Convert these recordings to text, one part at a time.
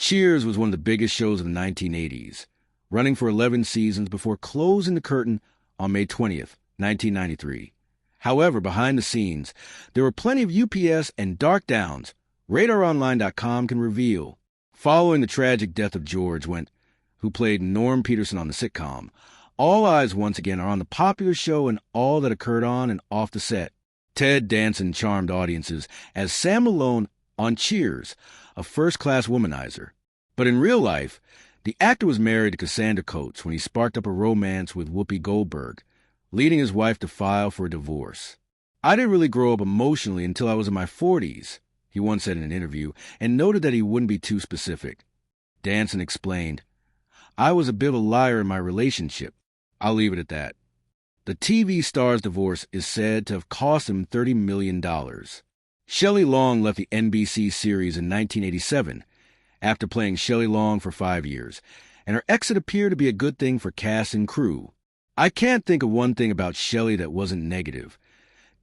Cheers was one of the biggest shows of the 1980s, running for 11 seasons before closing the curtain on May 20th, 1993. However, behind the scenes, there were plenty of UPS and dark downs RadarOnline.com can reveal. Following the tragic death of George who played Norm Peterson on the sitcom, all eyes once again are on the popular show and all that occurred on and off the set. Ted Danson charmed audiences as Sam Malone on Cheers, a first-class womanizer. But in real life, the actor was married to Cassandra Coates when he sparked up a romance with Whoopi Goldberg, leading his wife to file for a divorce. "I didn't really grow up emotionally until I was in my 40s, he once said in an interview, and noted that he wouldn't be too specific. Danson explained, "I was a bit of a liar in my relationship. I'll leave it at that." The TV star's divorce is said to have cost him $30 million. Shelley Long left the NBC series in 1987 after playing Shelley Long for 5 years, and her exit appeared to be a good thing for cast and crew. "I can't think of one thing about Shelley that wasn't negative,"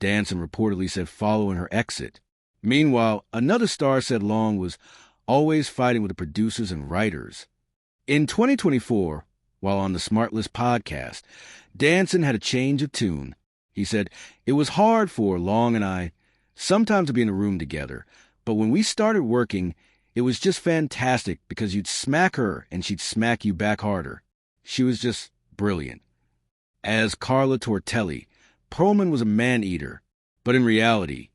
Danson reportedly said following her exit. Meanwhile, another star said Long was always fighting with the producers and writers. In 2024, while on the SmartList podcast, Danson had a change of tune. He said, "It was hard for Long and I sometimes to be in a room together, but when we started working, it was just fantastic because you'd smack her and she'd smack you back harder. She was just brilliant." As Carla Tortelli, Perlman was a man-eater, but in reality,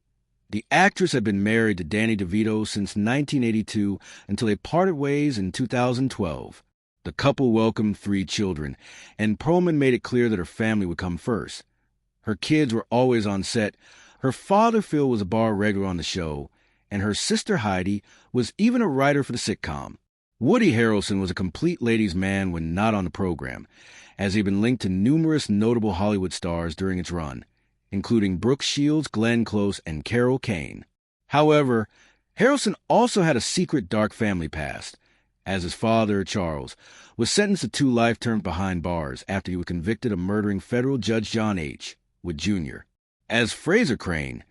the actress had been married to Danny DeVito since 1982 until they parted ways in 2012. The couple welcomed 3 children, and Perlman made it clear that her family would come first. Her kids were always on set. Her father, Phil, was a bar regular on the show, and her sister, Heidi, was even a writer for the sitcom. Woody Harrelson was a complete ladies' man when not on the program, as he'd been linked to numerous notable Hollywood stars during its run, including Brooke Shields, Glenn Close, and Carol Kane. However, Harrelson also had a secret dark family past, as his father, Charles, was sentenced to 2 life terms behind bars after he was convicted of murdering federal Judge John H. Wood Jr. As Fraser Crane,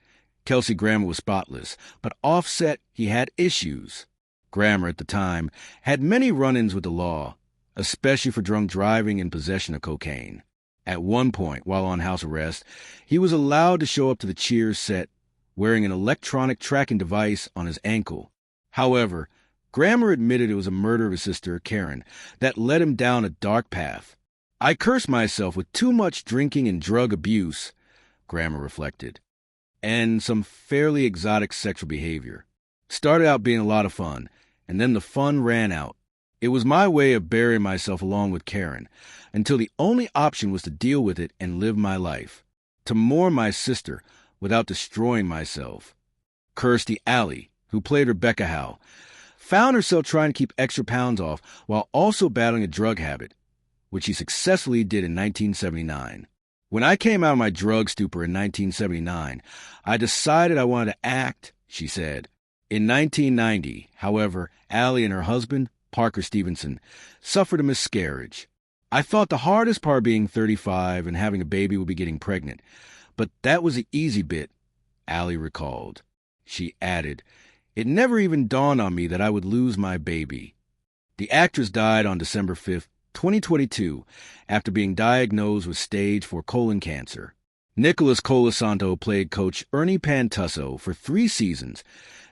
Kelsey Grammer was spotless, but offset he had issues. Grammer, at the time, had many run-ins with the law, especially for drunk driving and possession of cocaine. At one point, while on house arrest, he was allowed to show up to the Cheers set wearing an electronic tracking device on his ankle. However, Grammer admitted it was a murder of his sister, Karen, that led him down a dark path. "I cursed myself with too much drinking and drug abuse," Grammer reflected, "and some fairly exotic sexual behavior. Started out being a lot of fun, and then the fun ran out. It was my way of burying myself along with Karen, until the only option was to deal with it and live my life, to mourn my sister without destroying myself." Kirstie Alley, who played Rebecca Howe, found herself trying to keep extra pounds off while also battling a drug habit, which she successfully did in 1979. "When I came out of my drug stupor in 1979, I decided I wanted to act," she said. In 1990, however, Alley and her husband, Parker Stevenson, suffered a miscarriage. "I thought the hardest part being 35 and having a baby would be getting pregnant, but that was the easy bit," Alley recalled. She added, "It never even dawned on me that I would lose my baby." The actress died on December 5, 2022, after being diagnosed with stage 4 colon cancer. Nicholas Colasanto played Coach Ernie Pantusso for 3 seasons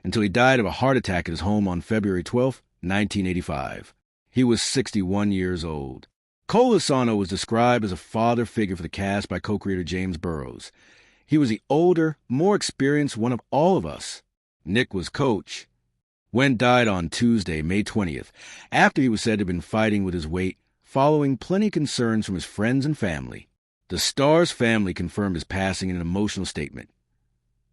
until he died of a heart attack at his home on February 12, 1985. He was 61 years old. Colasanto was described as a father figure for the cast by co-creator James Burrows. He was the older, more experienced one of all of us. Nick was Coach. Wen died on Tuesday, May 20th, after he was said to have been fighting with his weight, following plenty of concerns from his friends and family. The star's family confirmed his passing in an emotional statement.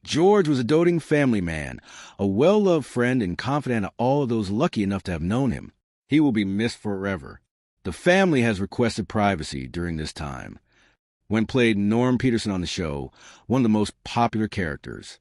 "George was a doting family man, a well-loved friend and confidant of all of those lucky enough to have known him. He will be missed forever." The family has requested privacy during this time. Wen played Norm Peterson on the show, one of the most popular characters.